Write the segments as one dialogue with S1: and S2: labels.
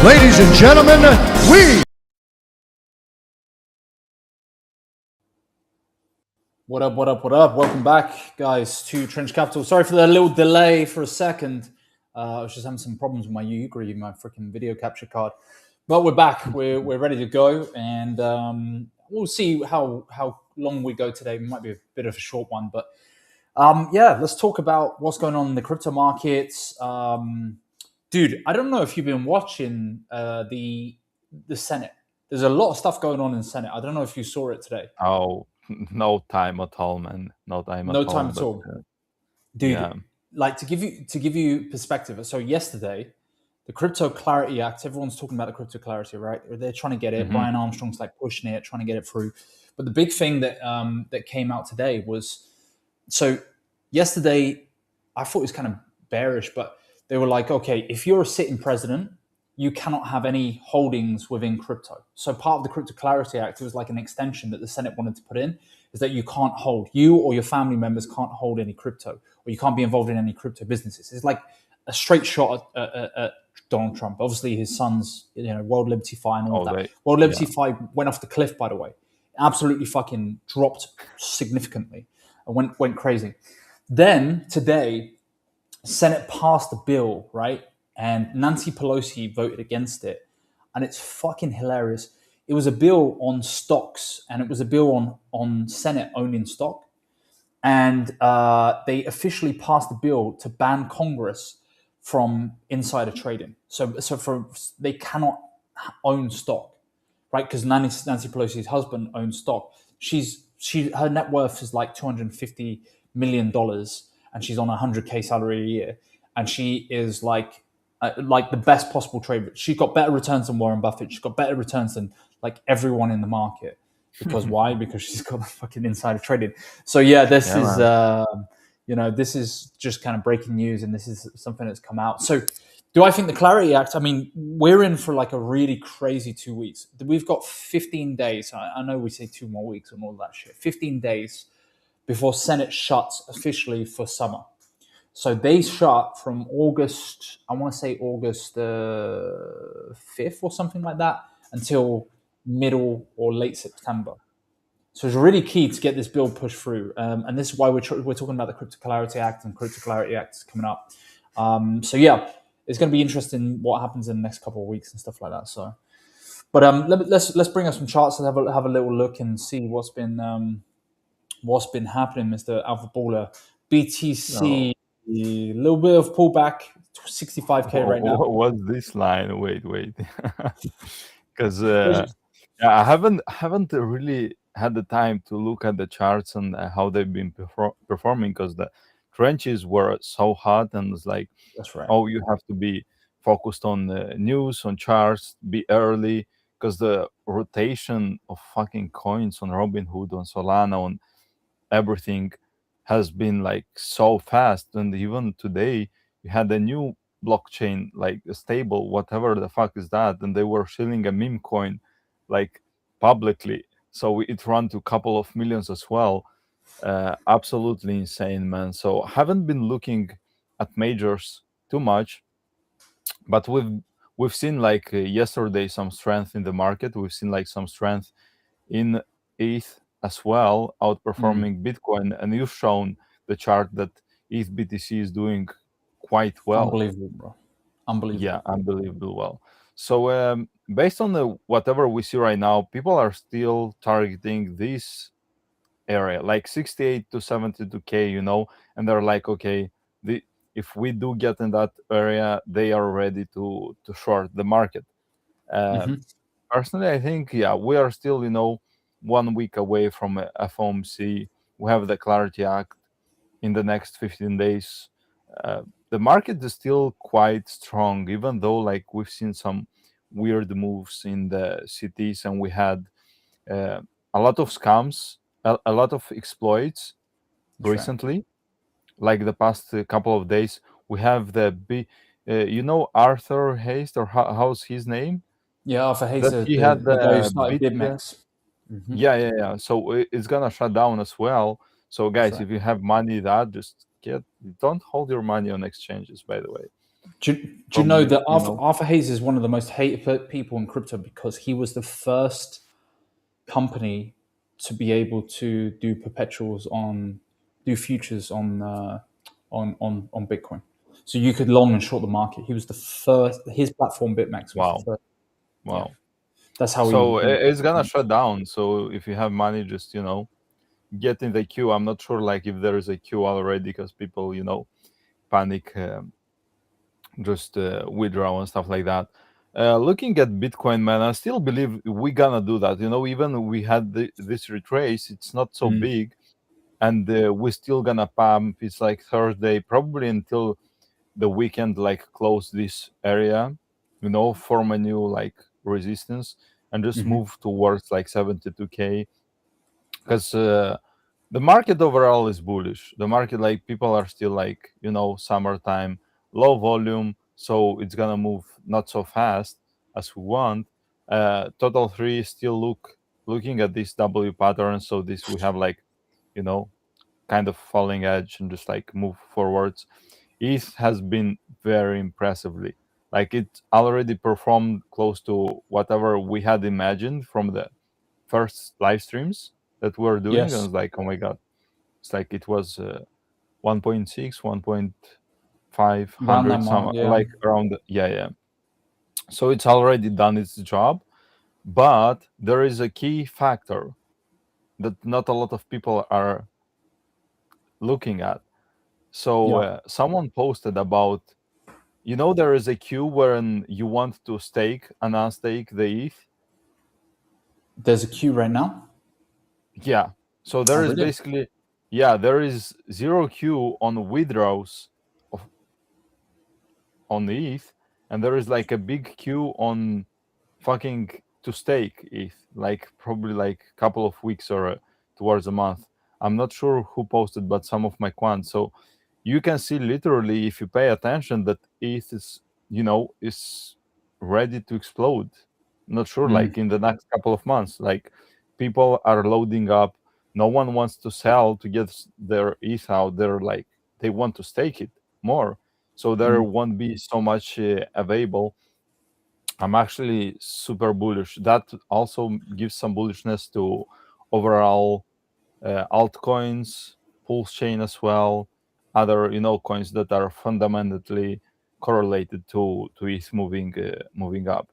S1: Ladies and gentlemen,
S2: What up, what up, what up? Welcome back, guys, to Trench Capital. Sorry for the little delay for a second. I was just having some problems with my Ugree, my freaking video capture card. But we're back. We're ready to go. And we'll see how long we go today. It might be a bit of a short one. But yeah, let's talk about what's going on in the crypto markets. Dude, I don't know if you've been watching the Senate. There's a lot of stuff going on in the Senate. I don't know if you saw it today.
S3: Oh, no time at all, man. No time at all.
S2: No time at all. Dude,
S3: yeah.
S2: like to give you perspective. So yesterday, the Crypto Clarity Act, everyone's talking about the Crypto Clarity, right? They're trying to get it. Brian Armstrong's like pushing it, trying to get it through. But the big thing that that came out today was, so yesterday, I thought it was kind of bearish, but they were like, okay, if you're a sitting president, you cannot have any holdings within crypto. So part of the Crypto Clarity Act, it was like an extension that the Senate wanted to put in, is that you can't hold, you or your family members can't hold any crypto, or you can't be involved in any crypto businesses. It's like a straight shot at Donald Trump. Obviously, his son's, World Liberty Fi and all of that. World Liberty Fi went off the cliff, by the way. Absolutely fucking dropped significantly and went crazy. Then today, Senate passed a bill, right? And Nancy Pelosi voted against it. And it's fucking hilarious. It was a bill on stocks, and it was a bill on Senate owning stock. And they officially passed a bill to ban Congress from insider trading. So they cannot own stock, right? Because Nancy Pelosi's husband owns stock. Her net worth is like $250 million, and she's on a 100K salary a year. And she is like the best possible trader. She's got better returns than Warren Buffett. She's got better returns than like everyone in the market. Because why? Because she's got the fucking insider trading. So yeah, this is just kind of breaking news, and this is something that's come out. So do I think the Clarity Act, I mean, we're in for like a really crazy 2 weeks. We've got 15 days. I know we say 2 more weeks and all that shit. 15 days before Senate shuts officially for summer. So they shut from August, I want to say August 5th or something like that, until middle or late September. So it's really key to get this bill pushed through. And this is why we're talking about the Crypto Clarity Act, and Crypto Clarity Act is coming up. So yeah, it's going to be interesting what happens in the next couple of weeks and stuff like that. So, but let's bring us some charts and have a little look and see what's been happening, Mr. Alphaballer. BTC. A little bit of pullback, 65K right now.
S3: What's this line? Wait, because I haven't really had the time to look at the charts and how they've been performing, because the trenches were so hot, and it's like,
S2: that's right.
S3: Oh, you have to be focused on the news, on charts, be early, because the rotation of fucking coins on Robinhood, on Solana, on everything has been like so fast. And even today you had a new blockchain, like a stable, whatever the fuck is that, and they were shilling a meme coin like publicly, so it ran to a couple of millions as well. Absolutely insane, man. So haven't been looking at majors too much, but we've seen like yesterday some strength in the market. We've seen like some strength in ETH as well, outperforming Bitcoin, and you've shown the chart that ETH BTC is doing quite well.
S2: Unbelievable, bro. Unbelievable.
S3: Yeah, unbelievable well. So based on the whatever we see right now, people are still targeting this area, like 68 to 72K, and they're like, okay, if we do get in that area, they are ready to short the market. Personally, I think, yeah, we are still, 1 week away from FOMC. We have the Clarity Act in the next 15 days. The market is still quite strong, even though like we've seen some weird moves in the cities, and we had a lot of scams, a lot of exploits recently. Like the past couple of days, we have Arthur Hayes, or how's his name?
S2: Yeah, Arthur Hayes.
S3: He had the
S2: guy who started BitMEX.
S3: Yeah. So it's gonna shut down as well. So guys, if you have money, just don't hold your money on exchanges, by the way.
S2: Do you know that
S3: you know.
S2: Arthur Hayes is one of the most hated people in crypto because he was the first company to be able to do do futures on Bitcoin. So you could long and short the market. He was the first. His platform BitMEX was the
S3: Wow,
S2: first. Yeah,
S3: wow.
S2: that's how
S3: So
S2: he.
S3: it's gonna shut down. So if you have money, just get in the queue. I'm not sure like if there is a queue already because people panic, just withdraw and stuff like that. Looking at Bitcoin, man, I still believe we're gonna do that. Even we had this retrace, it's not so
S2: Mm,
S3: big, and we're still gonna pump. It's like Thursday, probably until the weekend, like close this area, form a new like resistance and just
S2: mhm.
S3: move towards like 72K, because the market overall is bullish. The market, like, people are still like, summertime, low volume, so it's gonna move not so fast as we want. Total three still looking at this W pattern, so this we have like, you know kind of falling edge and just like move forwards. ETH has been very impressively, like, it already performed close to whatever we had imagined from the first live streams that we were doing. And I
S2: Yes,
S3: was like, oh my god, it's like it was 1.6, 1.5
S2: around that
S3: hundred, some
S2: mark. Yeah,
S3: like around, yeah, yeah. So it's already done its job, but there is a key factor that not a lot of people are looking at. So
S2: yeah.
S3: someone posted about, there is a queue wherein you want to stake and unstake the ETH.
S2: There's a queue right now.
S3: Yeah. So
S2: Oh,
S3: there is
S2: really?
S3: basically, yeah, there is zero queue on withdrawals of on the ETH, and there is like a big queue on fucking to stake ETH, like probably like a couple of weeks or towards a month. I'm not sure who posted, but some of my quants. So you can see literally, if you pay attention, that ETH is ready to explode. Not sure,
S2: Mm,
S3: like in the next couple of months, like people are loading up. No one wants to sell to get their ETH out. They're like, they want to stake it more, so there
S2: mm.
S3: won't be so much available. I'm actually super bullish. That also gives some bullishness to overall altcoins, Pulse chain as well, other coins that are fundamentally correlated to ETH moving up.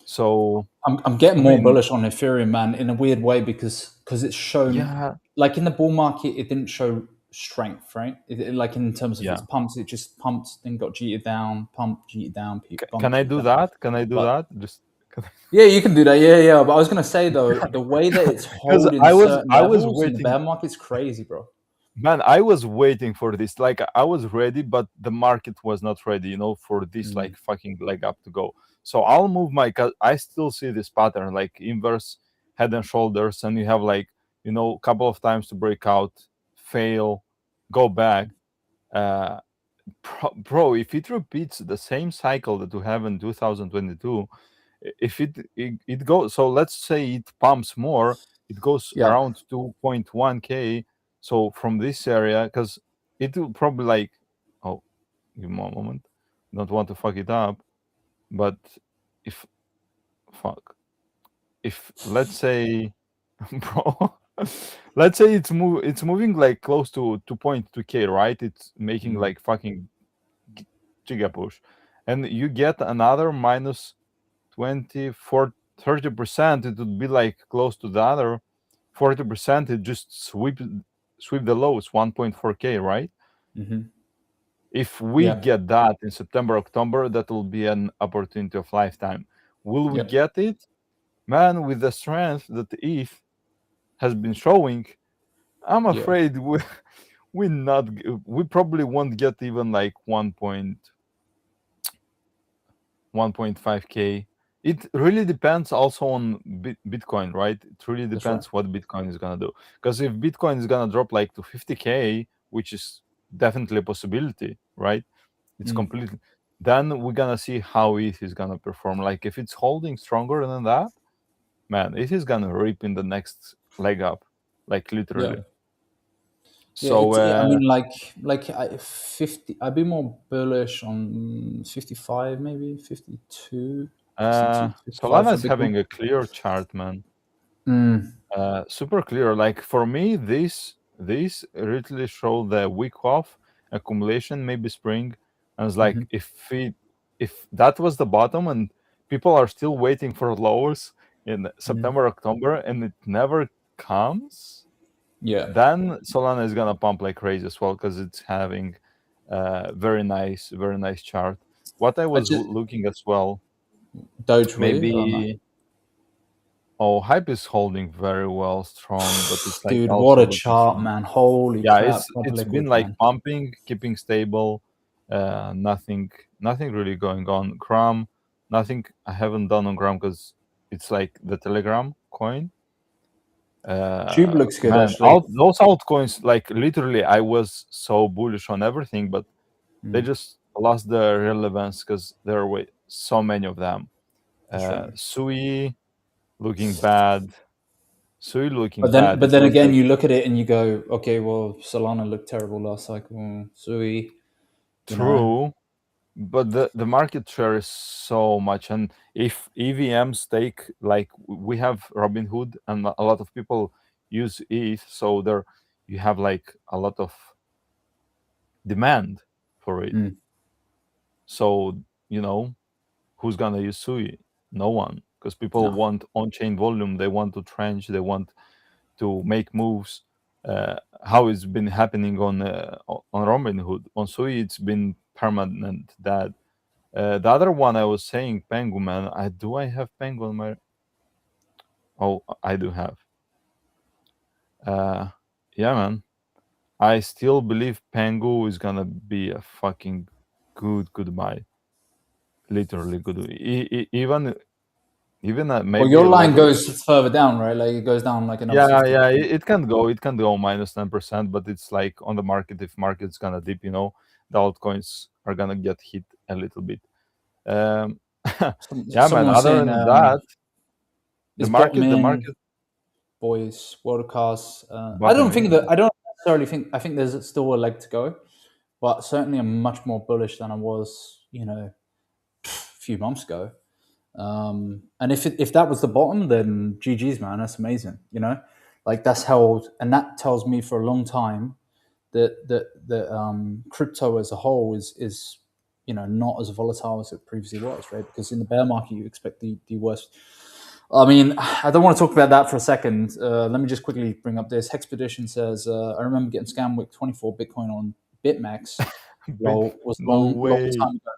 S3: So
S2: I'm getting
S3: I
S2: more
S3: mean,
S2: bullish on Ethereum, man, in a weird way because it's shown,
S3: yeah,
S2: like in the bull market, it didn't show strength, right? Like in terms of its
S3: yeah.
S2: pumps, it just pumped, then got jeeted down, pumped, jeeted down,
S3: Can
S2: bumped,
S3: I
S2: jeeted
S3: do
S2: down.
S3: that? Can I do
S2: But
S3: that? Just
S2: yeah, you can do that. Yeah, yeah. But I was gonna say though, the way that it's
S3: because
S2: holding
S3: I was
S2: certain
S3: I was
S2: levels in the
S3: waiting.
S2: bear market's crazy, bro.
S3: Man, I was waiting for this. Like, I was ready, but the market was not ready, for this
S2: Mm,
S3: like fucking leg up to go. So I'll move I still see this pattern, like inverse head and shoulders, and you have like, a couple of times to break out, fail, go back. Uh, bro, if it repeats the same cycle that we have in 2022, if it goes, so let's say it pumps more, it goes
S2: yeah.
S3: around 2.1k. So from this area, because it will probably like, oh, give me a moment, don't want to fuck it up, but if fuck if let's say bro, let's say it's moving like close to 2.2k, right? It's making
S2: Mm,
S3: like fucking giga push, and you get another minus 24 30%, it would be like close to the other 40%. It just sweep the lows 1.4k, right?
S2: mm-hmm.
S3: If we
S2: Yeah,
S3: get that in September, October, that will be an opportunity of lifetime. Will we
S2: yeah,
S3: get it? Man, with the strength that the ETH has been showing, I'm
S2: yeah,
S3: afraid we probably won't get even like 1.5k. It really depends also on Bitcoin, right? It really
S2: that's right.
S3: depends what Bitcoin is gonna do. Because if Bitcoin is gonna drop like to 50k, which is definitely a possibility, right? It's
S2: Mm,
S3: completely. Then we're gonna see how ETH is gonna perform. Like, if it's holding stronger than that, man, it is gonna rip in the next leg up, like
S2: yeah.
S3: literally.
S2: Yeah,
S3: So
S2: I mean, like 50. I'd be more bullish on 55, maybe 52, 52, 55
S3: Solana
S2: for
S3: is
S2: Bitcoin.
S3: having a clear chart, man.
S2: Mm,
S3: Super clear. Like for me, this really show the week off accumulation, maybe spring, and it's like
S2: mhm,
S3: if that was the bottom and people are still waiting for lows in
S2: mm.
S3: September, October, and it never comes,
S2: Yeah,
S3: then Solana is gonna pump like crazy as well because it's having very nice chart. What I
S2: I
S3: was
S2: just
S3: looking as well,
S2: Doge wave. Oh no,
S3: maybe. Oh, hype is holding very well, strong, but it's like
S2: dude, what
S3: also
S2: a
S3: looking
S2: chart,
S3: strong.
S2: man! Holy
S3: Yeah,
S2: crap, proper
S3: it's been
S2: liquid,
S3: like
S2: man.
S3: pumping, keeping stable. Nothing really going on. Gram, nothing. I haven't done on Gram because it's like the Telegram coin.
S2: Tube looks good,
S3: Man,
S2: actually.
S3: those altcoins, like literally, I was so bullish on everything, but they
S2: Mm,
S3: just lost their relevance because there were so many of them.
S2: frustrating.
S3: Sui looking bad. Sui looking
S2: But
S3: bad. It
S2: then
S3: was
S2: again,
S3: like
S2: you look at it and you go, okay, well, Solana looked terrible last cycle. Sui, you know,
S3: true, but the market share is so much, and if EVMs take like we have Robinhood, and a lot of people use ETH, so there you have like a lot of demand for it.
S2: mm,
S3: So you know who's gonna use Sui? No one, because people
S2: no,
S3: want on-chain volume. They want to trench. They want to make moves. How it's been happening on Robinhood. On Sui, it's been permanent. That the other one I was saying, Pengu, man. I have Pengu on my? Oh, I do have. Uh, yeah, man. I still believe Pengu is gonna be a fucking good buy. Literally good. Even
S2: well,
S3: maybe
S2: your
S3: a
S2: line
S3: level.
S2: goes further down, right? Like it goes down like another
S3: Yeah,
S2: 50.
S3: yeah, it can go minus 10%, but it's like on the market, if market's gonna dip, the altcoins are gonna get hit a little bit. Um, yeah, man.
S2: Someone was
S3: Other
S2: saying,
S3: than that,
S2: is bottom
S3: the
S2: in,
S3: market
S2: boys, world-class.
S3: bottom in.
S2: I don't necessarily think, I think there's still a leg to go, but certainly I'm much more bullish than I was, a few months ago. And if that was the bottom, then GG's, man. That's amazing. Like that's held, and that tells me for a long time that crypto as a whole is not as volatile as it previously was, right? Because in the bear market, you expect the worst. I mean, I don't want to talk about that for a second. Let me just quickly bring up this. Hexpedition says, I remember getting scammed with 24 Bitcoin on BitMEX.
S3: Bit
S2: Lol, was
S3: no
S2: long
S3: way.
S2: time ago.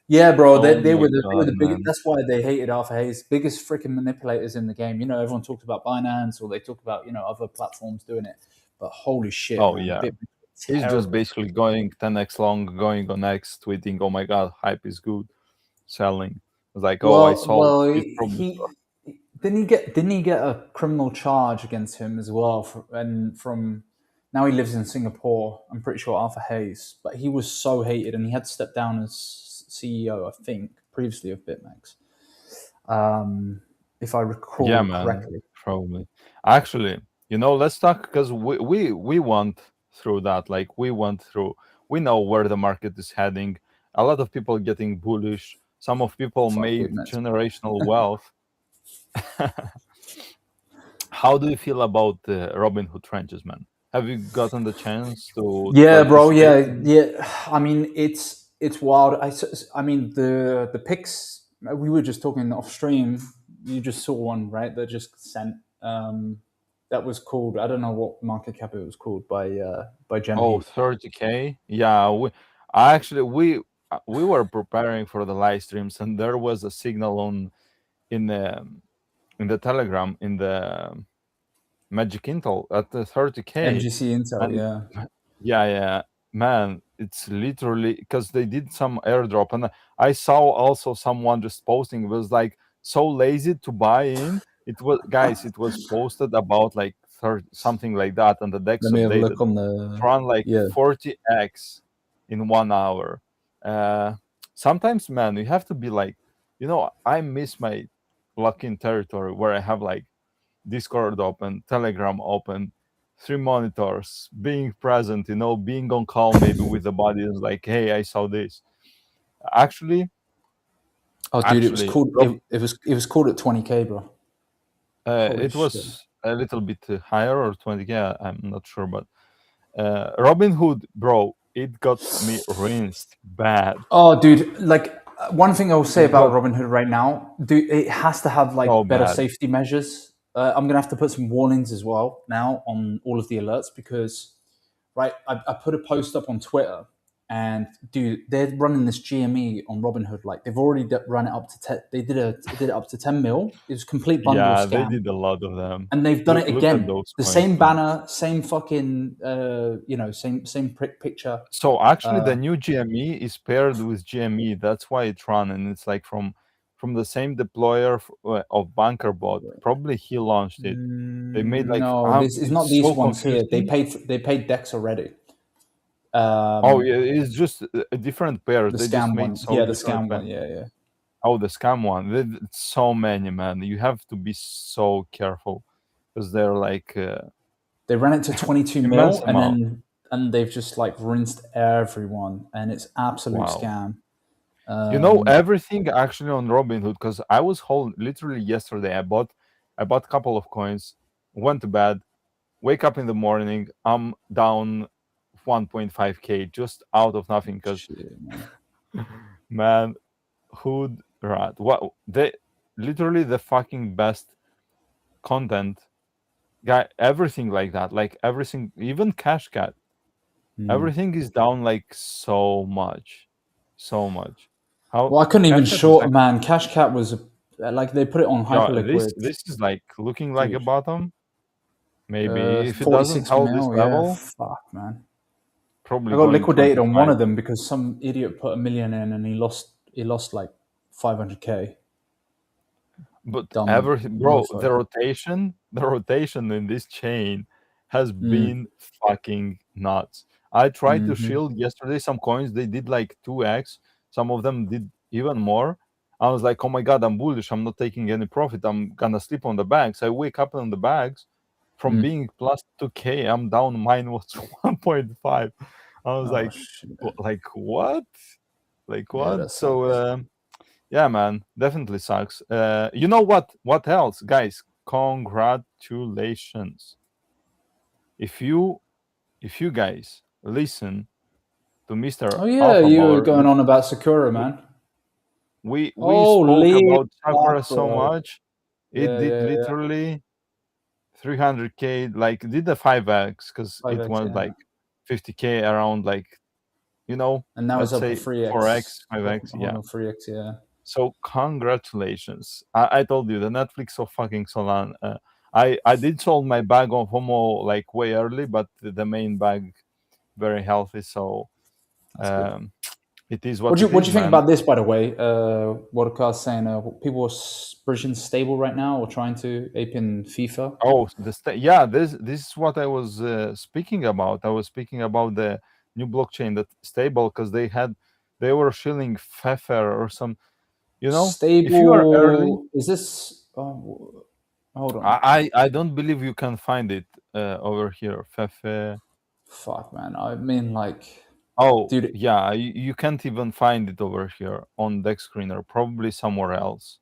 S2: Yeah, bro,
S3: Oh
S2: they
S3: my
S2: were
S3: god,
S2: the biggest.
S3: man.
S2: That's why they hated Arthur Hayes, biggest freaking manipulators in the game. Everyone talked about Binance or they talked about other platforms doing it, but holy shit,
S3: Oh
S2: man,
S3: yeah.
S2: BitMEX
S3: He's just
S2: terrible.
S3: basically going 10x long, going on X, tweeting, "Oh my god, hype is good," selling. It's like, "Oh, I sold."
S2: Well,
S3: He's probably
S2: didn't he get a criminal charge against him as well? And from now he lives in Singapore. I'm pretty sure Arthur Hayes, but he was so hated, and he had to step down as CEO, I think, previously of BitMEX, if I
S3: yeah,
S2: recall
S3: man,
S2: correctly.
S3: probably. Actually, let's talk because we went through that. Like we went through. We know where the market is heading. A lot of people getting bullish. Some of people
S2: Fuck
S3: made
S2: BitMEX.
S3: generational wealth. How do you feel about Robinhood trenches, man? Have you gotten the chance to
S2: Yeah, bro.
S3: participate?
S2: Yeah. I mean, it's wild. I mean, the picks we were just talking off stream. You just saw one, right? That just sent. That was called. I don't know what market cap it was called by Gem
S3: Oh,
S2: Heat.
S3: 30K. Yeah, I actually we were preparing for the live streams, and there was a signal on in the in the Telegram in the Magic Intel at the 30K,
S2: MGC Intel.
S3: and
S2: Yeah.
S3: yeah, yeah, man, it's literally because they did some airdrop, and I saw also someone just posting. It was like so lazy to buy in. It was guys, it was posted about like 30 something like that, and the
S2: Let
S3: dex
S2: me have a
S3: updated.
S2: look on
S3: It
S2: the.
S3: run like
S2: Yeah.
S3: 40x in 1 hour. Uh, Sometimes, man, you have to be like, I miss my lock-in territory where I have like Discord open, Telegram open, 3 monitors, being present, being on call maybe with the body is like, hey, I saw this. Actually,
S2: Oh, dude, it was called.
S3: Rob,
S2: It was called at 20K, bro. Holy
S3: it
S2: shit.
S3: was a little bit higher or 20K, I'm not sure, but Robinhood, bro, it got me rinsed bad.
S2: Oh, dude, like one thing I will say
S3: It
S2: about
S3: got
S2: Robinhood right now, dude, it has to have
S3: so
S2: like better
S3: bad.
S2: safety measures. I'm gonna have to put some warnings as well now on all of the alerts because, right, I put a post up on Twitter, and dude, they're running this GME on Robinhood. Like they've already run it up to 10. They did it up to 10 mil. It was a complete bundle
S3: Yeah, they
S2: scam,
S3: did a lot of them.
S2: and they've done
S3: Look,
S2: it
S3: look at
S2: again.
S3: those
S2: The
S3: coins,
S2: same
S3: man.
S2: banner, same fucking, same picture.
S3: So actually, the new GME is paired with GME. That's why it's run, and it's like from the same deployer of BankerBot. Probably he launched it. They made like
S2: No, this is
S3: it's
S2: not these
S3: so
S2: ones here. They
S3: confusing.
S2: paid Dex already.
S3: Oh yeah, it's just different pairs.
S2: The
S3: They just
S2: scam
S3: made
S2: one,
S3: so
S2: yeah, the
S3: different
S2: scam one,
S3: pairs.
S2: yeah.
S3: Oh, the scam one. It's so many, man. You have to be so careful because they're like
S2: They ran it to 22
S3: immense
S2: mil,
S3: amount.
S2: and they've just like rinsed everyone, and it's absolute
S3: Wow.
S2: scam.
S3: Everything actually on Robinhood, because I was literally yesterday. I bought a couple of coins, went to bed, wake up in the morning, I'm down 1.5K just out of nothing. Because
S2: Shit, man.
S3: man, hood rat, what they literally the fucking best content guy, everything like that, like everything, even Cash Cat, everything is down like so much, so much. How
S2: Well, I couldn't even
S3: Cash Cat is
S2: short,
S3: like,
S2: man. Cash Cat was like they put it on
S3: yeah,
S2: hyperliquid,
S3: this is like looking like a
S2: dude.
S3: bottom. Maybe if it doesn't
S2: 46
S3: hold this
S2: mil, yeah.
S3: level,
S2: Fuck, man. I
S3: probably
S2: got
S3: going
S2: liquidated on one
S3: 25.
S2: of them because some idiot put 1 million in and he lost like 500K.
S3: But
S2: Dumb
S3: bro,
S2: mofo.
S3: the rotation in this chain has
S2: Mm.
S3: been fucking nuts. I tried to shield yesterday some coins, they did like 2x. Some of them did even more. I was like, oh my god, I'm bullish. I'm not taking any profit. I'm gonna sleep on the bags. I wake up on the bags from being plus 2K. I'm down minus 1.5. I was
S2: Oh
S3: like,
S2: shit.
S3: like what? Like
S2: Yeah,
S3: what?
S2: that sucks.
S3: So yeah, man, definitely sucks. You know what? What else, guys? Congratulations! If you guys listen to Mr.
S2: Oh yeah, you were
S3: Alphaballer,
S2: going on about Sakura,
S3: we
S2: man.
S3: we spoke
S2: Holy
S3: about Sakura
S2: fuck,
S3: so
S2: bro.
S3: much. It
S2: Yeah,
S3: did
S2: yeah, yeah.
S3: literally 300K, like did the 5x because it
S2: 5x,
S3: was
S2: yeah.
S3: like 50K around, like
S2: And now it's
S3: let's
S2: up to
S3: say 4x, 5x, yeah.
S2: no 3x, yeah.
S3: So congratulations! I told you the Netflix of fucking Solana. I did sold my bag of Homo like way early, but the main bag very healthy. So
S2: That's good.
S3: it is what it
S2: What do
S3: is,
S2: you think
S3: man.
S2: about this, by the way? What Carl's saying, people are bridging stable right now or trying to ape in FIFA.
S3: Oh, yeah, this is what I was speaking about. I was speaking about the new blockchain that stable because they were shilling Pfeffer or some. If you are early,
S2: Stable, is this, oh, hold on.
S3: I don't believe you can find it over here. Fefe.
S2: Fuck, man. I mean, like,
S3: Oh
S2: dude,
S3: yeah, you can't even find it over here on Deck Screener. Probably somewhere else.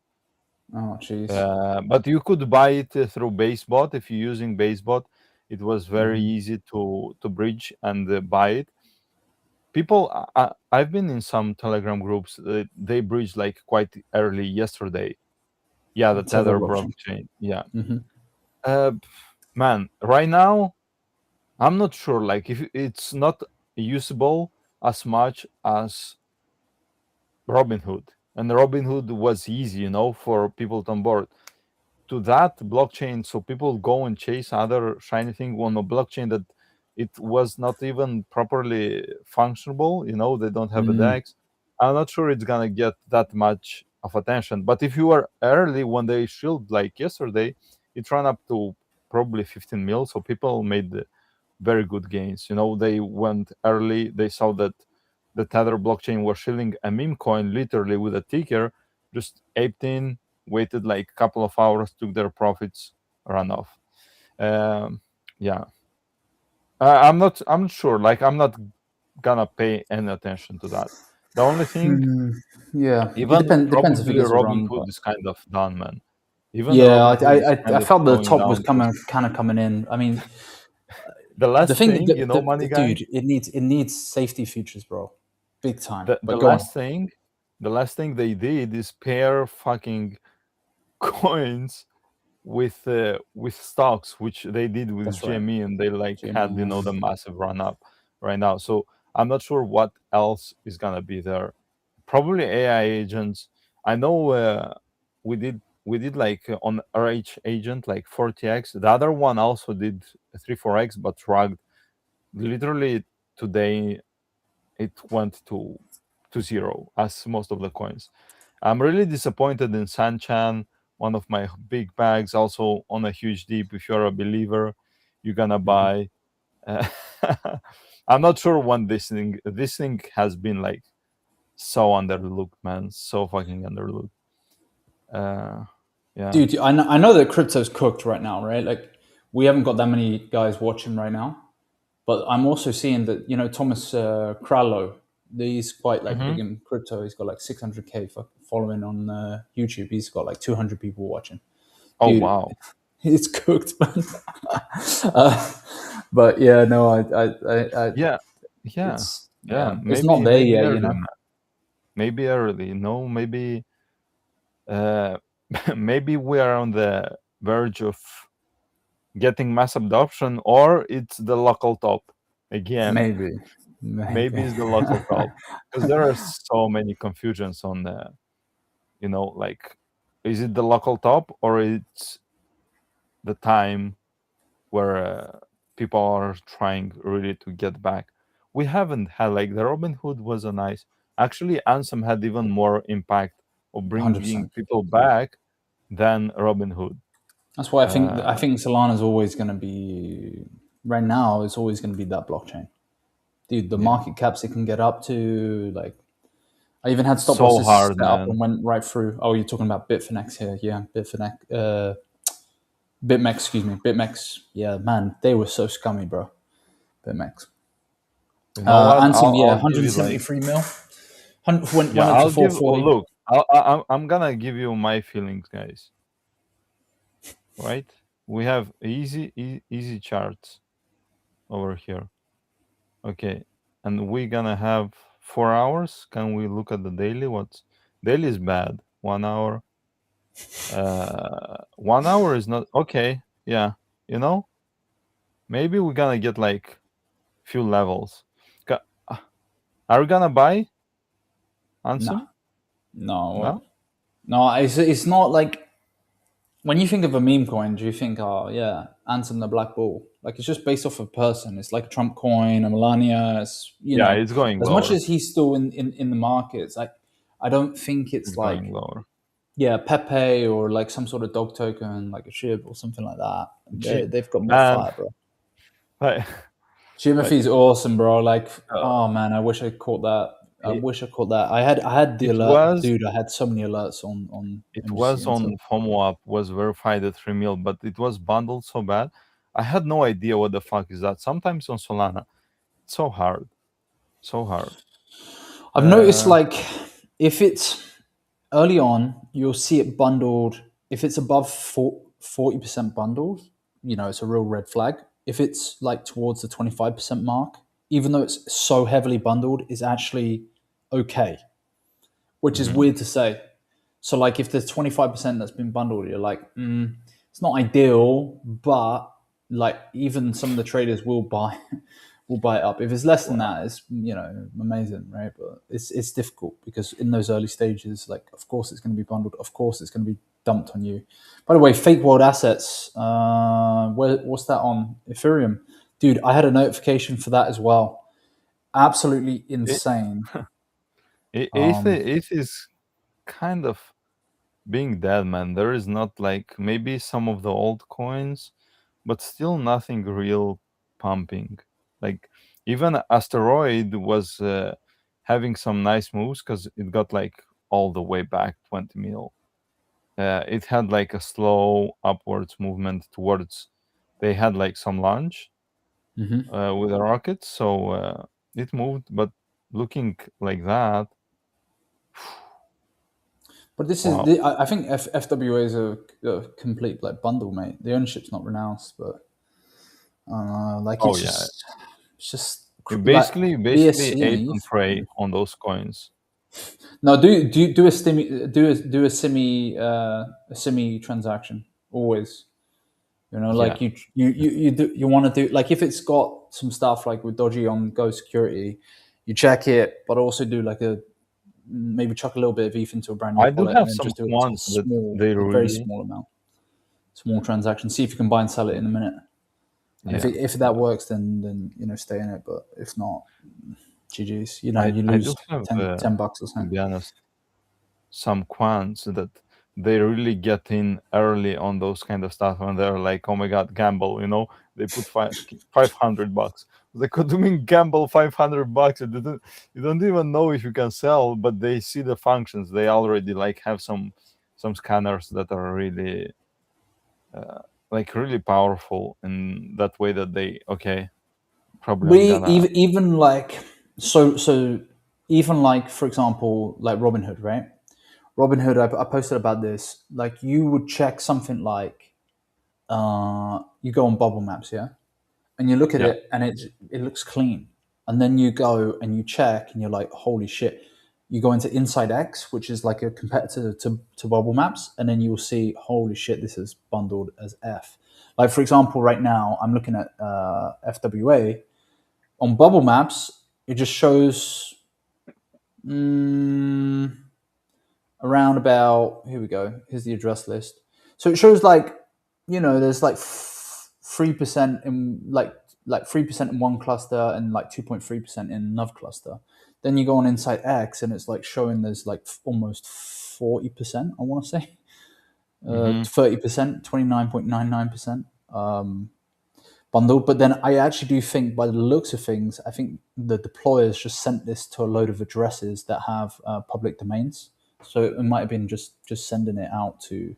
S2: oh, jeez.
S3: But you could buy it through BaseBot if you're using BaseBot. It was very
S2: Mm-hmm.
S3: easy to bridge and buy it. People, I've been in some Telegram groups. They bridged like quite early yesterday. Yeah, the
S2: Tether
S3: Tether
S2: blockchain.
S3: blockchain. Yeah.
S2: Mm-hmm.
S3: Uh, Man, right now I'm not sure. Like if it's not usable as much as Robinhood, and Robinhood was easy, for people to onboard to that blockchain. So people go and chase other shiny thing on a blockchain that it was not even properly functionable. They don't have a
S2: Mm-hmm.
S3: DEX. I'm not sure it's gonna get that much of attention. But if you were early when they shield like yesterday, it ran up to probably 15 mil. So people made very good gains. They went early. They saw that the Tether blockchain was shilling a meme coin literally with a ticker, just aped in, waited like a couple of hours, took their profits, ran off. Yeah. I'm not sure. Like, I'm not gonna pay any attention to that. The only thing,
S2: Yeah, it
S3: even
S2: depends if it
S3: probably
S2: goes
S3: Robin
S2: around.
S3: Hood
S2: But
S3: is kind of done, man. Even
S2: yeah,
S3: Robin Hood is
S2: I
S3: kind of
S2: felt the
S3: slowing
S2: top was
S3: down because
S2: kind of coming in. I mean,
S3: the
S2: the
S3: last
S2: thing,
S3: thing, you know, money gang,
S2: dude, it needs safety features, bro, big time.
S3: the
S2: But go on.
S3: last thing they did is pair fucking coins with stocks, which they did with
S2: That's right,
S3: GME, and they like
S2: Jimmy.
S3: had, you know, the massive run up right now. So I'm not sure what else is gonna be there. Probably AI agents. I know we did like on RH agent like 40x. The other one also did 3-4x, but rugged. Literally today it went to zero, as most of the coins. I'm really disappointed in Sanchan, one of my big bags, also on a huge deep. If you're a believer, you're gonna buy. Uh, I'm not sure when this thing has been like so underlooked, man, so fucking underlooked. Yeah.
S2: Dude, I know that crypto's cooked right now, right? Like, we haven't got that many guys watching right now, but I'm also seeing that, you know, Thomas Krallo, he's quite like big
S3: Hmm.
S2: in crypto. He's got like 600K following on YouTube. He's got like 200 people watching.
S3: Oh
S2: Dude,
S3: wow.
S2: it's cooked, man. uh, but yeah, no,
S3: Yeah. Yeah. Yeah.
S2: it's not
S3: Maybe
S2: there
S3: maybe
S2: yet, you
S3: early,
S2: know.
S3: man. Maybe early. No, maybe uh maybe we are on the verge of getting mass adoption, or it's the local top again.
S2: Maybe,
S3: Maybe
S2: maybe.
S3: it's the local top, because there are so many confusions on the, you know, like, is it the local top or it's the time where people are trying really to get back. We haven't had like the Robin Hood was a nice. Actually, Ansem had even more impact of bringing
S2: 100%.
S3: people back than Robin Hood.
S2: That's why I
S3: Uh,
S2: think Solana's always going to be right now. It's always going to be that blockchain, dude. The
S3: yeah,
S2: market caps it can get up to, like, I even had stop
S3: so
S2: losses
S3: hard,
S2: set up
S3: man.
S2: and went right through. Oh, you're talking about Bitfinex here, yeah, Bitfinex, BitMEX, excuse me, BitMEX. Yeah, man, they were so scummy, bro. BitMEX.
S3: You know what?
S2: Ansem, yeah,
S3: I'll give you like,
S2: 173 mil.
S3: yeah.
S2: Went up to
S3: I'll give. Oh,
S2: 440.
S3: look, I'm gonna give you my feelings, guys. Right? We have easy charts over here. Okay, and we're gonna have 4 hours. Can we look at the daily? What's daily is bad. 1 hour. 1 hour is not okay. Yeah, you know, maybe we're gonna get like few levels. Ca- Are we gonna buy
S2: Nah,
S3: Ansem?
S2: no,
S3: No.
S2: no. It's not like when you think of a meme coin, do you think, oh yeah, Ansem the Black Bull? Like, it's just based off of person. It's like a Trump coin, a Melania. It's, you
S3: Yeah,
S2: know,
S3: it's going
S2: as much
S3: lower.
S2: as he's still in the market, it's like, I don't think
S3: It's
S2: it's
S3: going
S2: like,
S3: lower.
S2: yeah, Pepe or like some sort of dog token, like a SHIB or something like that.
S3: G-
S2: They've got more
S3: Man,
S2: fire, bro.
S3: like,
S2: Geography
S3: like
S2: is awesome, bro. Like,
S3: uh,
S2: oh man, I wish I caught that. I
S3: it,
S2: wish I caught that. I had the
S3: it
S2: alert,
S3: was
S2: dude. I had so many alerts on
S3: it
S2: MGC
S3: was
S2: until
S3: on FOMO app, was verified at 3 mil, but it was bundled so bad. I had no idea what the fuck is that. Sometimes on Solana, it's so hard, so hard.
S2: I've noticed,
S3: Uh,
S2: like, if it's early on, you'll see it bundled. If it's above 40% bundled, you know, it's a real red flag. If it's like towards the 25% mark, even though it's so heavily bundled, is actually okay, which is
S3: mhm.
S2: weird to say. So, like, if there's 25% that's been bundled, you're like, it's not ideal, but like, even some of the traders will buy will buy it up. If it's less than
S3: Wow.
S2: that, it's, you know, amazing, right? But it's difficult because in those early stages, like, of course it's going to be bundled, of course it's going to be dumped on you. By the way, fake world assets, what's that on Ethereum? Dude, I had a notification for that as well. Absolutely
S3: It,
S2: insane.
S3: it is kind of being dead, man. There is not like maybe some of the old coins, but still nothing real pumping. Like even Asteroid was having some nice moves because it got like all the way back 20 mil. It had like a slow upwards movement towards. They had like some launch, with a rocket. So it moved, but looking like that,
S2: But this
S3: wow.
S2: is, I think FWA is a complete like bundle, mate. The ownership's not renounced, but like
S3: Oh yeah,
S2: it's just
S3: you
S2: like
S3: basically
S2: BSC and
S3: ate and
S2: ETH.
S3: prey on those coins.
S2: No, do a semi transaction always. You know,
S3: Yeah,
S2: like you want to do, like if it's got some stuff like with dodgy on Go security, you check it, but also do like a maybe chuck a little bit of ETH into a brand new
S3: I do
S2: wallet and
S3: have
S2: then
S3: some
S2: just do a
S3: quants that
S2: small,
S3: they
S2: a very
S3: really,
S2: small amount, small transaction. See if you can buy and sell it in a minute. And
S3: yeah.
S2: if that works, then stay in it. But if not, GG's. You
S3: I
S2: lose
S3: do have,
S2: 10 bucks or
S3: to
S2: something.
S3: be honest, some quants that they really get in early on those kind of stuff, and they're like, oh my god, gamble, they put $500. They could mean gamble $500. You don't even know if you can sell, but they see the functions. They already like have some scanners that are really like really powerful in that way, that they, okay, probably I'm
S2: We
S3: gonna,
S2: even like so even like, for example, like Robinhood, right? Robinhood, I posted about this. Like you would check something like you go on Bubble Maps, yeah, and you look at
S3: yeah.
S2: it and it looks clean, and then you go and you check and you're like, holy shit. You go into Inside X, which is like a competitor to Bubble Maps, and then you'll see, holy shit, this is bundled as F. Like for example, right now I'm looking at FWA on Bubble Maps. It just shows around about, here we go. Here's the address list. So it shows like, there's like 3% in like 3% in one cluster and like 2.3% in another cluster. Then you go on Insight X and it's like showing there's like almost 40%, I want to say.
S3: Hmm.
S2: 30%, 29.99% bundled. But then I actually do think, by the looks of things, I think the deployers just sent this to a load of addresses that have public domains. So it might have been just sending it out to,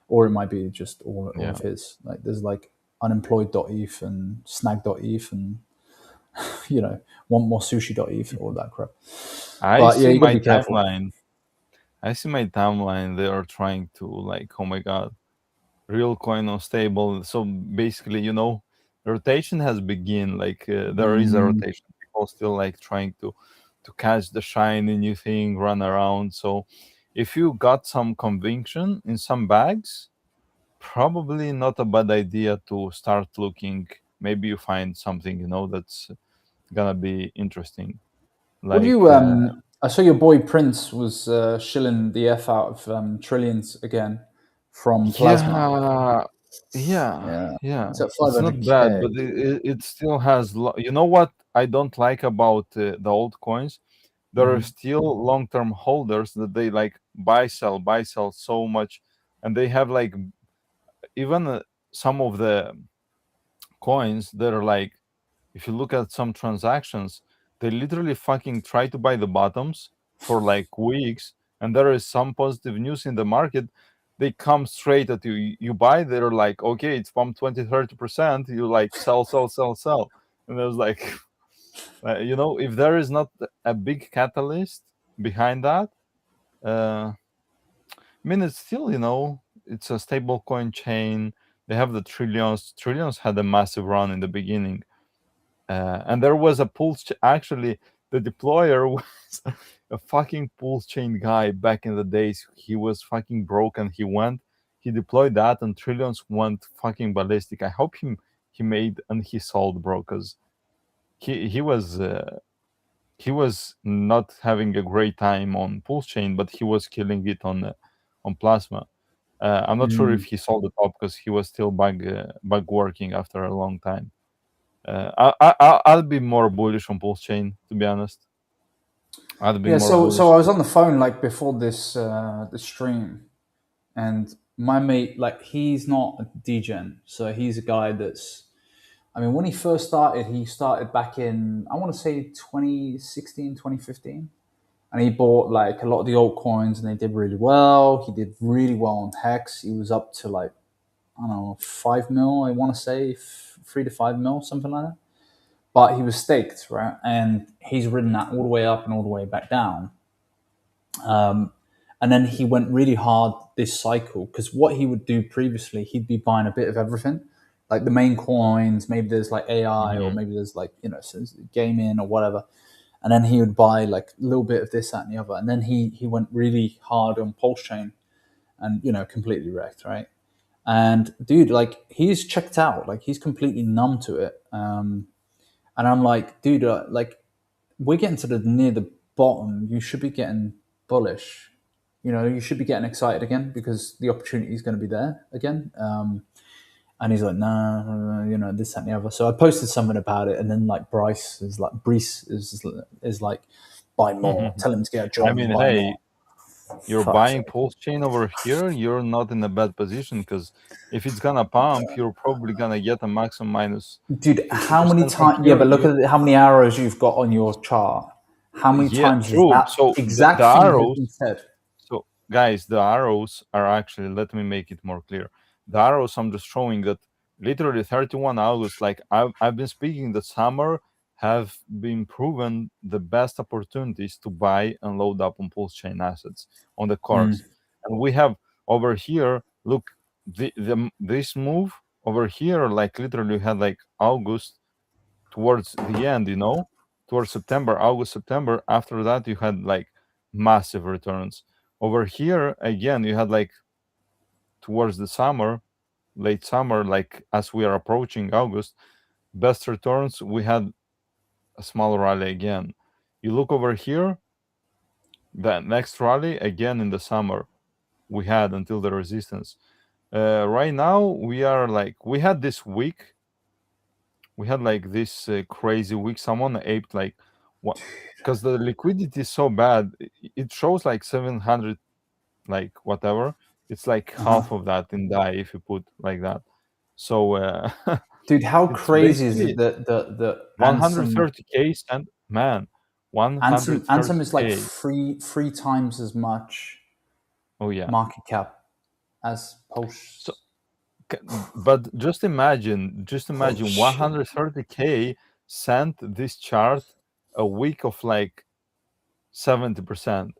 S2: or it might be just all
S3: Yeah,
S2: of his. Like there's like unemployed.eth and snag.eth and want more sushi.eth, all that crap.
S3: I
S2: But yeah,
S3: see
S2: you got to
S3: my
S2: be careful.
S3: timeline. They are trying to, like, oh my god, real coin unstable. So basically, rotation has begun. Like, there is a rotation. People still like trying to catch the shiny new thing, run around. So if you got some conviction in some bags, probably not a bad idea to start looking. Maybe you find something, that's gonna be interesting.
S2: What do
S3: Like,
S2: you? I saw your boy Prince was shilling the f out of Trillions again from Plasma.
S3: yeah, yeah,
S2: Yeah,
S3: yeah.
S2: it's at
S3: It's not bad,
S2: 500K.
S3: but it still has. You know what I don't like about the old coins? There are still long-term holders that they like buy, sell so much, and they have like even some of the coins that are like, if you look at some transactions, they literally fucking try to buy the bottoms for like weeks, and there is some positive news in the market. They come straight at you. You buy, they're like, okay, it's pumped 20-30%. You like sell, sell, sell, sell. And there's like, if there is not a big catalyst behind that, I mean, it's still, it's a stable coin chain. They have the trillions. Trillions had a massive run in the beginning. And there was a actually, the deployer was a fucking pulse chain guy back in the days. He was fucking broke, and he deployed that, and trillions went fucking ballistic. I hope he made and he sold, bro, because he was not having a great time on pulse chain, but he was killing it on plasma. I'm not sure if he sold the top because he was still bug working after a long time. I'll be more bullish on Pulse Chain, to be honest. I'll be
S2: Yeah,
S3: more
S2: so
S3: bullish.
S2: I was on the phone like before this the stream, and my mate, like he's not a degen, so he's a guy that's. I mean, when he started back in, I want to say 2016, 2015. And he bought like a lot of the altcoins and they did really well. He did really well on Hex. He was up to like, I don't know, 5 mil, I want to say 3 to 5 mil, something like that. but he was staked, right? And he's ridden that all the way up and all the way back down. And then he went really hard this cycle because what he would do previously, he'd be buying a bit of everything, like the main coins. Maybe there's like AI, or maybe there's like gaming or whatever. And then he would buy like a little bit of this, that, and the other. And then he went really hard on Pulse Chain, and completely wrecked, right? And dude, like he's checked out, like he's completely numb to it. And I'm like, dude, like we're getting to the near the bottom. You should be getting bullish. You should be getting excited again because the opportunity is going to be there again. And he's like, nah, this, that, and the other. So I posted something about it, and then like Brees is like, buy more. Tell him to get a job.
S3: I mean,
S2: buy
S3: hey,
S2: more.
S3: you're
S2: Fuck's
S3: buying
S2: sake.
S3: Pulse Chain over here, you're not in a bad position because if it's gonna pump, you're probably gonna get a maximum minus
S2: Dude, how many
S3: 50% from
S2: times? Yeah,
S3: here.
S2: but look at how many arrows you've got on your chart. How many
S3: Yeah,
S2: times has
S3: true.
S2: that
S3: So
S2: exact
S3: the
S2: thing has
S3: arrows,
S2: been said?
S3: so guys, the arrows are actually, let me make it more clear. The arrows, I'm just showing that literally 31 August, like I've been speaking that summer have been proven the best opportunities to buy and load up on Pulse Chain assets on the course. And we have over here, look, this move over here, like literally had like August towards the end, towards September, August, September. After that, you had like massive returns. Over here, again, you had like towards the summer, late summer, like as we are approaching August, best returns. We had a small rally again. You look over here, the next rally again in the summer, we had until the resistance. Right now, we are like, we had this week, we had like this crazy week. Someone aped like what? Because the liquidity is so bad, it shows like 700, like whatever. It's like half of that in DAI if you put like that. So
S2: Dude, how
S3: it's
S2: crazy is
S3: basically
S2: it that the Ansem
S3: 130k and man,
S2: Ansem is like
S3: 130k.
S2: three times as much
S3: Oh yeah.
S2: market cap as
S3: So,
S2: Pulse.
S3: but just imagine
S2: Holy shit.
S3: 130k sent this chart a week of like 70%.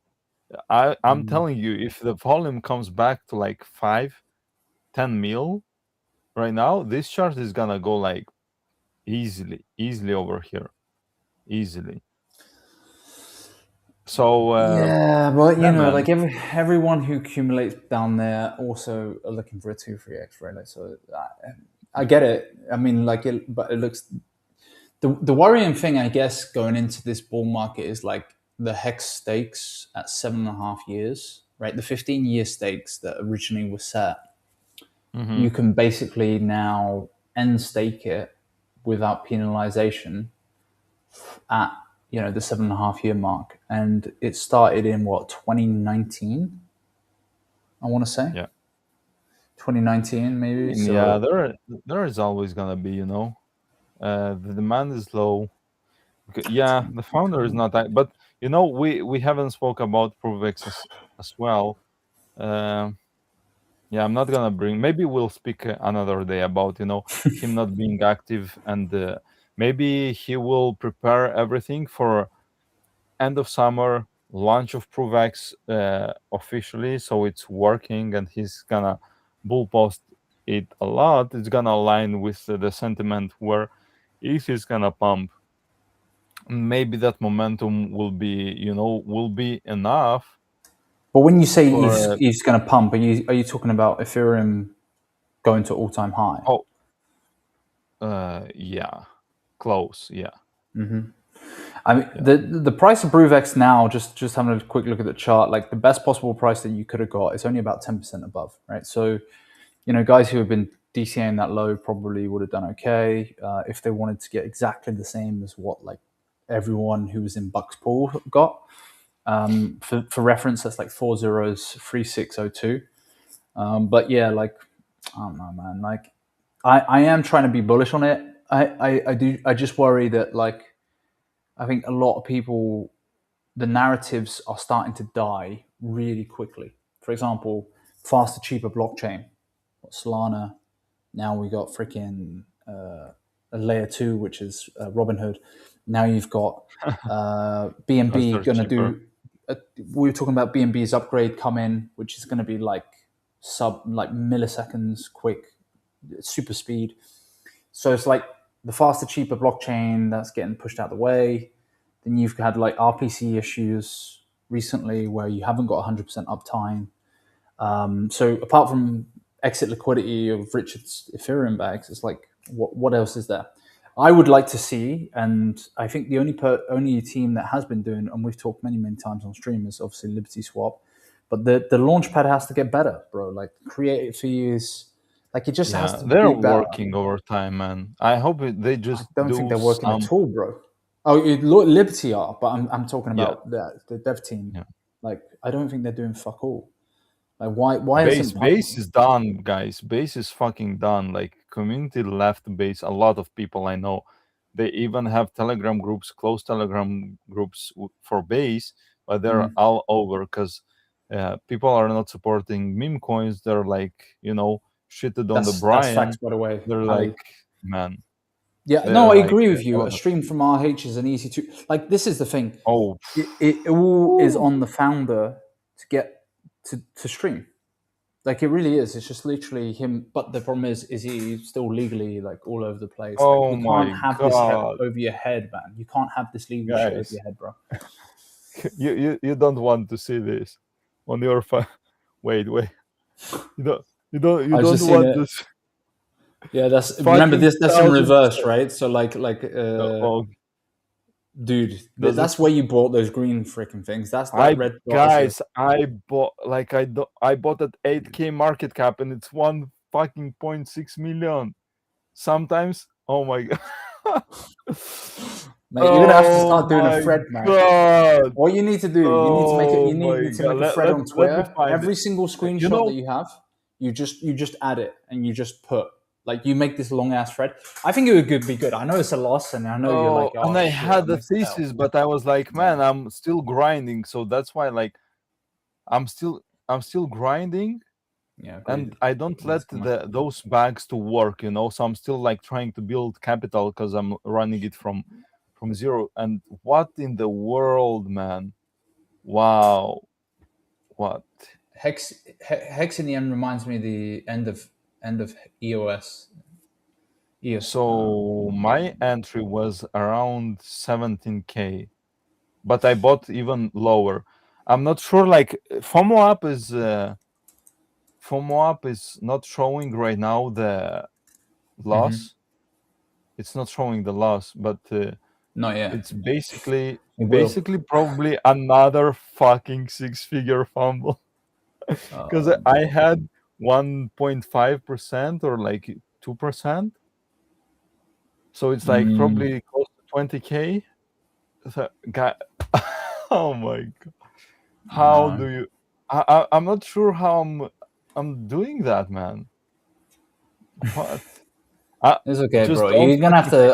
S3: I'm telling you, if the volume comes back to like 5-10 mil right now, this chart is gonna go like easily over here, easily. So
S2: Yeah, but
S3: yeah, man.
S2: like everyone who accumulates down there also are looking for a 2-3x, right? Like, so I get it. I mean, like, but it looks the worrying thing, I guess, going into this bull market is like the hex stakes at 7.5 years, right? The 15-year stakes that originally were set. You can basically now end stake it without penalization at the 7.5 year mark, and it started in what, 2019, I want to say.
S3: Yeah.
S2: 2019 maybe.
S3: Yeah,
S2: So
S3: there is always gonna be, the demand is low. Yeah, the founder is not that, but we haven't spoke about ProveX as well. Yeah, I'm not gonna bring. Maybe we'll speak another day about him not being active, and maybe he will prepare everything for end of summer launch of ProveX officially, so it's working, and he's gonna bull post it a lot. It's gonna align with the sentiment where if he's gonna pump, maybe that momentum will be enough
S2: but when you say
S3: for
S2: he's going to pump, are you talking about Ethereum going to all-time high?
S3: oh yeah, close, yeah.
S2: I mean, the price of ProveX now, just having a quick look at the chart, like the best possible price that you could have got is only about 10% above, right? So, guys who have been DCAing that low probably would have done okay. If they wanted to get exactly the same as what like everyone who was in Bucks Pool got, for reference, that's like 4 zeros, 3602. But yeah, like, I don't know, man. Like, I am trying to be bullish on it. I just worry that, like, I think a lot of people, the narratives are starting to die really quickly. For example, faster, cheaper blockchain, Solana. Now we got freaking a layer 2, which is Robinhood. Now you've got BNB going to do. We were talking about BNB's upgrade come in, which is going to be like milliseconds quick, super speed. So it's like the faster, cheaper blockchain that's getting pushed out of the way. Then you've had like RPC issues recently where you haven't got 100% uptime. So apart from exit liquidity of Richard's Ethereum bags, it's like what else is there? I would like to see, and I think the only team that has been doing, and we've talked many times on stream, is obviously Liberty Swap. But the launchpad has to get better, bro. Like create fees, like it just has to.
S3: They're
S2: be better.
S3: working over time, man. I hope they just.
S2: I don't think they're working at all, bro. Oh, Liberty are, but I'm talking about the dev team.
S3: Yeah.
S2: Like I don't think they're doing fuck all. Like why isn't
S3: base is done, guys? Base is fucking done. Like community left base. A lot of people I know, they even have Telegram groups, closed Telegram groups for base, but they're all over because people are not supporting Memecoins. They're like, shitted on the Brian.
S2: That's facts, by the way.
S3: They're like, man.
S2: Yeah, no, I agree with you. A stream from RH is an easy to like. This is the thing.
S3: Oh,
S2: it all is on the founder to get to stream. Like it really is. It's just literally him. But the problem is he still legally like all over the place?
S3: Oh
S2: like, you can't have this over your head, man. You can't have this legal shit over your head, bro.
S3: You don't want to see this on your phone. Wait. You don't want this.
S2: Yeah, remember this. That's in reverse, right? So dude, that's where you bought those green freaking things. That's that red.
S3: Guys, I bought I bought at 8K market cap and it's 1.6 million. Sometimes, oh my god.
S2: Mate, you're gonna have to start doing a thread, man. God. What you need to do, you need to make it. You need to make a thread on Twitter. Every single screenshot that you have, you just add it and you just put. Like you make this long ass thread. I think it would be good. I know it's a loss, and I know you're like.
S3: And I had the thesis, but I was like, man, I'm still grinding, so that's why, like, I'm still grinding.
S2: Yeah.
S3: And I don't let those bags to work, So I'm still like trying to build capital because I'm running it from zero. And what in the world, man? Wow. What?
S2: Hex in the end reminds me of the end of EOS.
S3: So my entry was around 17K, but I bought even lower. I'm not sure. Like FOMO app is not showing right now the loss. It's not showing the loss, but
S2: not yet.
S3: It's basically probably another fucking 6-figure fumble because I had 1.5% or like 2%. So it's like probably close to 20K. So, oh my god! How do you? I'm not sure how I'm doing that, man. What?
S2: It's okay, bro. You're gonna have to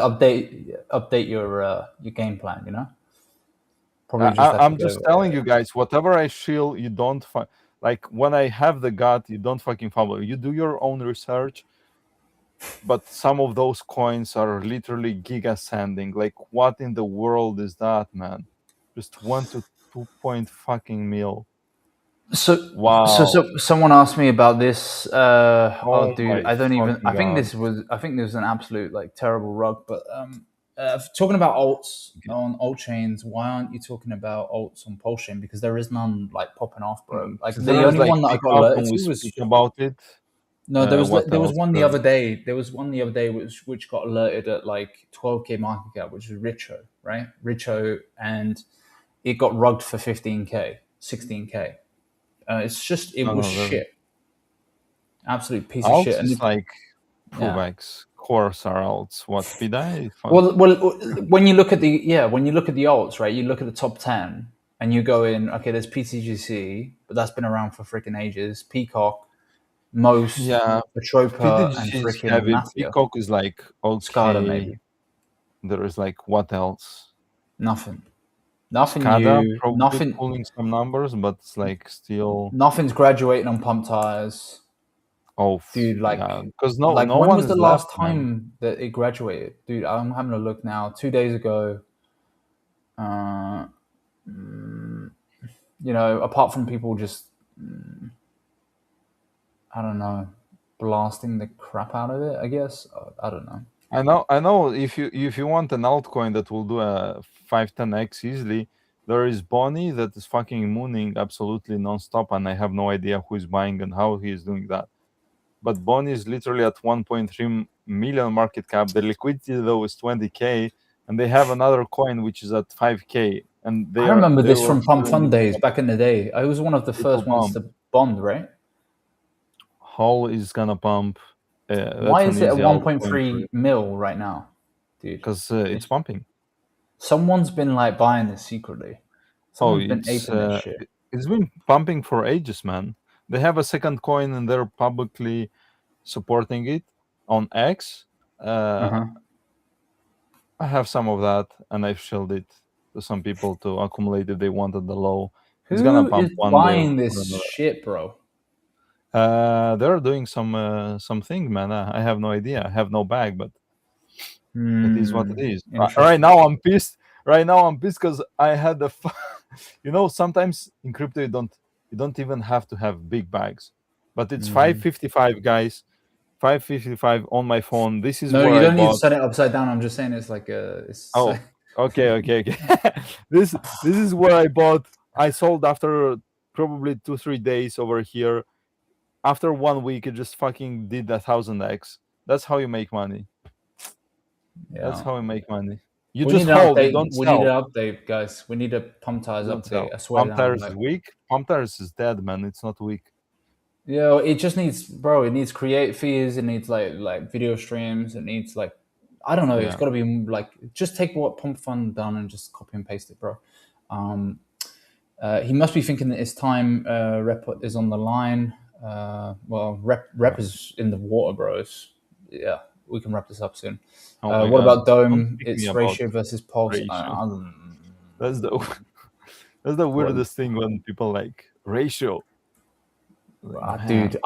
S2: update your game plan.
S3: Probably. I'm just telling you guys. Whatever I shield, you don't like when I have the gut, you don't fucking fumble. You do your own research. But some of those coins are literally giga sending. Like, what in the world is that, man? Just 1 to 2 fucking mil.
S2: So
S3: wow.
S2: So someone asked me about this. Dude, I don't even. I think this was an absolute like terrible rug. But talking about alts on alt chains, why aren't you talking about alts on Pulse chain? Because there is none like popping off, bro. Like the only one that I got alerted to was
S3: about it.
S2: No, there was one the other day. There was one the other day which got alerted at like 12K market cap, which was Richo, right? Richo, and it got rugged for 15K, 16K. It's just was shit. Absolute piece of shit.
S3: And it's like Provex, Course are alts. What did I?
S2: Well, when you look at the alts, right? You look at the top 10, and you go in. Okay, there's PTGC, but that's been around for freaking ages. Peacock. Most Petropa and freaking Mafia.
S3: Peacock is like okay.
S2: SCADA maybe.
S3: There is like what else?
S2: Nothing
S3: SCADA,
S2: new.
S3: Nothing pulling some numbers, but it's like still
S2: nothing's graduating on pump tires.
S3: Oh,
S2: dude, like,
S3: because no
S2: when
S3: one
S2: was the
S3: is left,
S2: last
S3: man.
S2: time that it graduated? Dude, I'm having a look now. 2 days ago, apart from people just, I don't know, blasting the crap out of it, I guess. I don't know.
S3: I know. If you want an altcoin that will do a 5-10x easily, there is Bonnie that is fucking mooning absolutely nonstop, and I have no idea who is buying and how he is doing that. But Bonnie is literally at 1.3 million market cap. The liquidity though is 20K, and they have another coin which is at 5K. And
S2: I remember
S3: they
S2: this
S3: were
S2: from Pump
S3: showing
S2: Fund days back in the day. I was one of the
S3: it will
S2: first ones
S3: pump.
S2: to bond, right?
S3: Hull is gonna pump.
S2: Why
S3: That's an
S2: is it at
S3: easy altcoin for
S2: 1.3 mil right now, dude?
S3: because it's pumping.
S2: Someone's been like buying this secretly.
S3: Oh,
S2: Someone's been aping this shit.
S3: it's been pumping for ages, man. They have a second coin and they're publicly supporting it on X.
S2: Uh-huh.
S3: I have some of that, and I've shelled it to some people to accumulate if they wanted the low. It's gonna
S2: Who
S3: pump
S2: is
S3: one day or
S2: buying this
S3: another.
S2: shit, bro?
S3: They're doing something, man. I have no idea. I have no bag, but it is what it is. Right
S2: Interesting.
S3: now, I'm pissed. Right now, I'm pissed because I had the. Sometimes in crypto you don't even have to have big bags, but it's 555, guys. 555 on my phone. This is
S2: No,
S3: where
S2: you
S3: I
S2: don't need to
S3: bought.
S2: set it upside down. I'm just saying it's like
S3: Oh, okay. This is where I bought. I sold after probably 2-3 days over here. After 1 week, it just fucking did 1,000x. That's how you make money.
S2: yeah.
S3: That's how you make money. You
S2: We
S3: just
S2: need an
S3: hold. You
S2: update.
S3: don't
S2: We need an
S3: sell.
S2: update, guys. We need a Pump Tires
S3: You don't
S2: update.
S3: sell.
S2: I swear
S3: Pump
S2: down.
S3: tires is weak. Pump tires is dead, man. It's not weak.
S2: Yeah, it just needs, bro. It needs create feeds. It needs like video streams. It needs like, I don't know. It's got to be like, just take what Pump Fund done and just copy and paste it, bro. He must be thinking that it's time. Rep is on the line. Well, rep is in the water, bro. Yeah, we can wrap this up soon.
S3: Oh
S2: what
S3: God.
S2: about Dome?
S3: Don't speak me
S2: It's
S3: about
S2: ratio versus pulse.
S3: ratio. That's the weirdest thing when people like ratio. Like,
S2: Dude,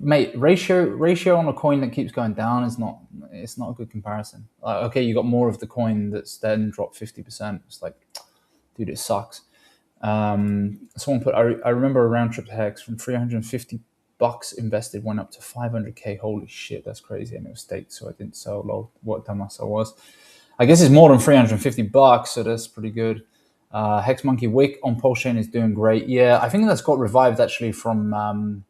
S2: mate, ratio on a coin that keeps going down is not. It's not a good comparison. Okay, you got more of the coin that's then dropped 50%. It's like, dude, it sucks. Someone put. I remember a round trip to Hex from $350 invested went up to 500K. Holy shit, that's crazy. And it was staked, so I didn't sell. Lol, what dumbass I was. I guess it's more than $350, so that's pretty good. Hex Monkey Wick on Pulse Chain is doing great. Yeah, I think that's got revived actually from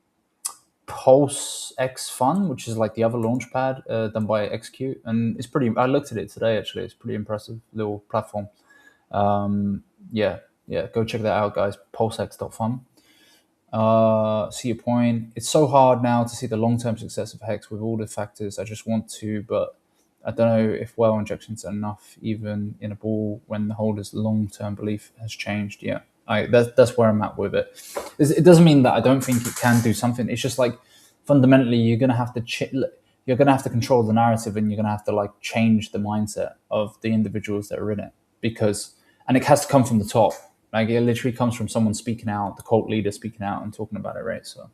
S2: Pulse X Fun, which is like the other launchpad done by Execute, and it's pretty. I looked at it today actually. It's pretty impressive little platform. Yeah, go check that out, guys. PulseX.fun. See your point. It's so hard now to see the long-term success of Hex with all the factors. I just want to, but I don't know if well injections are enough, even in a ball when the holder's long-term belief has changed. Yeah, that's where I'm at with it. It doesn't mean that I don't think it can do something. It's just like fundamentally, you're gonna have to control the narrative, and you're gonna have to like change the mindset of the individuals that are in it, and it has to come from the top. Like it literally comes from someone speaking out, the cult leader speaking out and talking about it, right? So.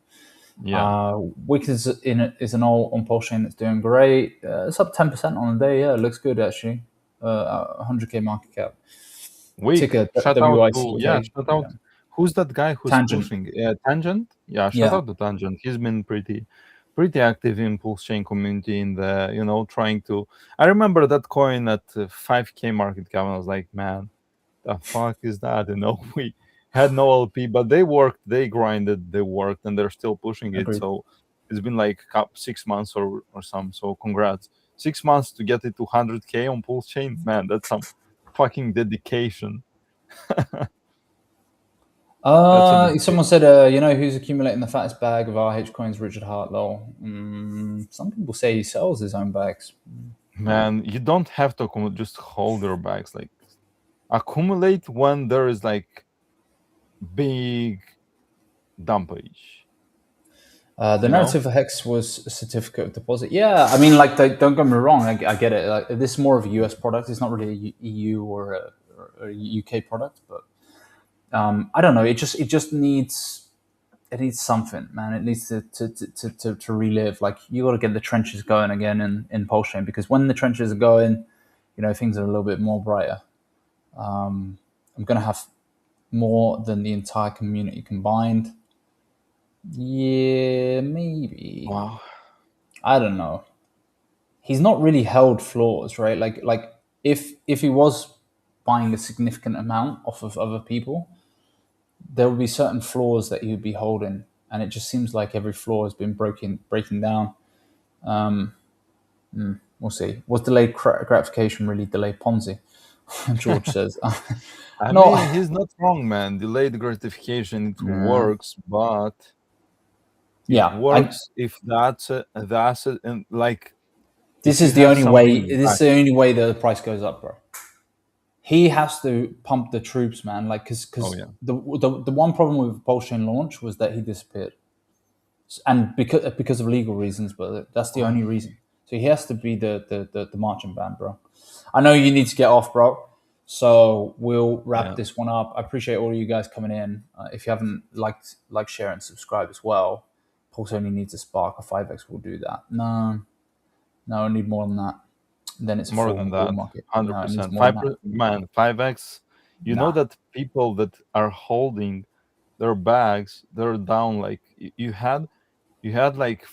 S3: yeah.
S2: Wick is an alt on Pulse Chain that's doing great. It's up 10% on the day. Yeah, it looks good actually. 100K market cap.
S3: Weak.
S2: Ticker
S3: Shout out to shout out.
S2: Yeah.
S3: Who's that guy who's
S2: Tangent.
S3: pushing? Tangent. Yeah, shout
S2: Yeah.
S3: out to Tangent. He's been pretty active in Pulse Chain community in the trying to. I remember that coin at 5K market cap, and I was like, man, the fuck is that? We had no LP, but they worked, they grinded, they worked, and they're still pushing it.
S2: Agreed.
S3: So it's been like 6 months or some. So congrats, 6 months to get it to 100K on Pulse Chain, man. That's some fucking dedication.
S2: Someone said, who's accumulating the fattest bag of RH coins? Richard Hartlow. Some people say he sells his own bags.
S3: Man, you don't have to just hold your bags. Like accumulate when there is like big dumpage.
S2: The narrative for Hex was a certificate of deposit. Yeah, I mean, like, don't get me wrong. I get it. Like, this is more of a US product. It's not really a EU or a UK product. But I don't know. It just needs something, man. It needs to relive. Like, you got to get the trenches going again in Pulse Chain, because when the trenches are going, things are a little bit more brighter. I'm gonna have more than the entire community combined. Yeah, maybe.
S3: Wow.
S2: I don't know. He's not really held floors, right? Like if he was buying a significant amount off of other people, there would be certain floors that he would be holding, and it just seems like every floor has been breaking down. We'll see. Was delayed gratification really delayed Ponzi? George says.
S3: I
S2: No.
S3: mean, he's not wrong, man. Delayed gratification, it works, but it works if that's and like
S2: this
S3: if
S2: is
S3: you
S2: the
S3: have
S2: only way.
S3: something
S2: This is the only way the price goes up, bro. He has to pump the troops, man. Like, because the one problem with Pulse Chain launch was that he disappeared, and because of legal reasons, but that's the only reason. So he has to be the marching band, bro. I know you need to get off, bro. So we'll wrap this one up. I appreciate all of you guys coming in. If you haven't liked, share, and subscribe as well. Pulse only needs a spark. A 5x will do that. No, I need more than that. Then it's
S3: more than that.
S2: market.
S3: 100%.
S2: No,
S3: 5x. You know that people that are holding their bags, they're down. Like you had like,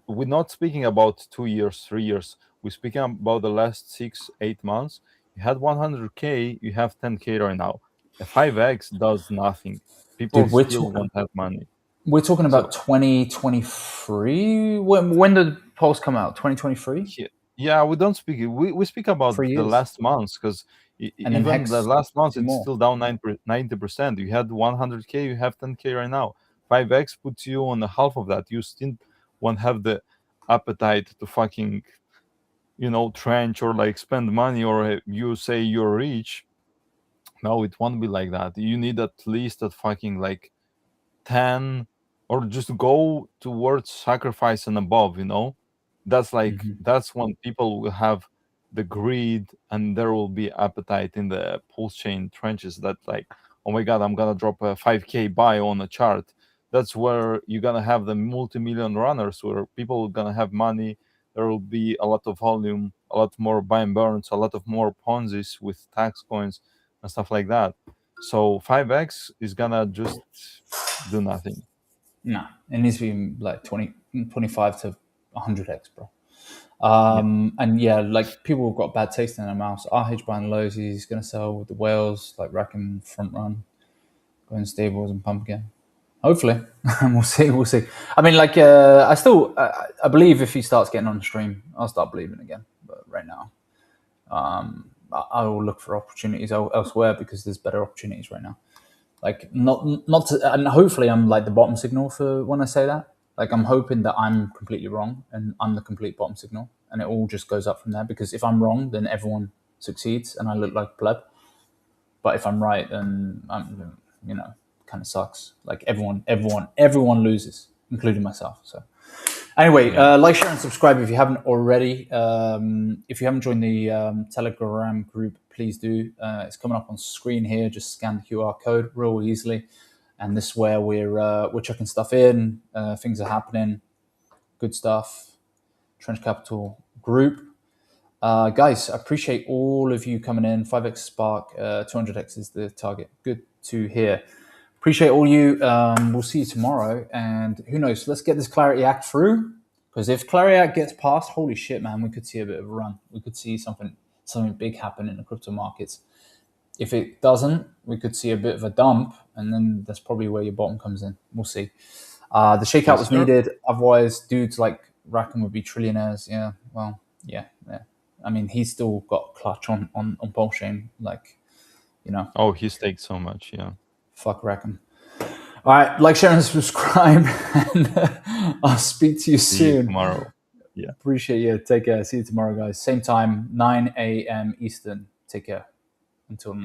S3: we're not speaking about 2 years, 3 years. We're speaking about the last 6-8 months. You had 100K, you have 10K right now. A 5x does nothing. People still won't have money.
S2: We're talking about 2023. When did Pulse come out? 2023.
S3: Yeah, we don't speak. We speak about the last months, because even the last months it's still down 90%. You had 100K, you have 10K right now. 5x puts you on the half of that. You still won't have the appetite to fucking, trench or like spend money, or you say you're rich. No, it won't be like that. You need at least at fucking like 10, or just go towards sacrifice and above, that's like that's when people will have the greed, and there will be appetite in the Pulse Chain trenches, that like, oh my god, I'm gonna drop a 5K buy on a chart. That's where you're gonna have the multi-million runners, where people are gonna have money. There will be a lot of volume, a lot more buy and burns, a lot of more Ponzi's with tax coins and stuff like that. So 5x is gonna just do nothing.
S2: No, it needs to be like 25 to 100x, bro. And like, people have got bad taste in their mouths. RH buying lows, he's going to sell with the whales, like Rackham front run, going stables and pump again. Hopefully. We'll see. I mean, like, I believe if he starts getting on the stream, I'll start believing again. But right now, I will look for opportunities elsewhere, because there's better opportunities right now. Like, not to, and hopefully I'm like the bottom signal for when I say that. Like, I'm hoping that I'm completely wrong and I'm the complete bottom signal, and it all just goes up from there. Because if I'm wrong, then everyone succeeds and I look like a pleb. But if I'm right, then I'm, kind of sucks. Like, everyone loses, including myself. So anyway, like, share, and subscribe if you haven't already. If you haven't joined the Telegram group, please do. It's coming up on screen here. Just scan the QR code real easily, and this is where we're chucking stuff in. Things are happening. Good stuff. Trench Capital group. Guys, I appreciate all of you coming in. 5x Spark, 200x is the target. Good to hear. Appreciate all you. We'll see you tomorrow. And who knows? Let's get this Clarity Act through. Because if Clarity Act gets passed, holy shit, man, we could see a bit of a run. We could see something big happen in the crypto markets. If it doesn't, we could see a bit of a dump, and then that's probably where your bottom comes in. We'll see. The shakeout was needed. Otherwise, dudes like Rackham would be trillionaires. Yeah, well, yeah. I mean, he's still got clutch on Pulse Chain, like,
S3: Oh, he staked so much, yeah.
S2: Fuck Rackham. All right, like, share, and subscribe, and I'll speak to you soon.
S3: See you tomorrow. Yeah.
S2: Appreciate you. Take care. See you tomorrow, guys. Same time, 9 a.m. Eastern. Take care. Until next.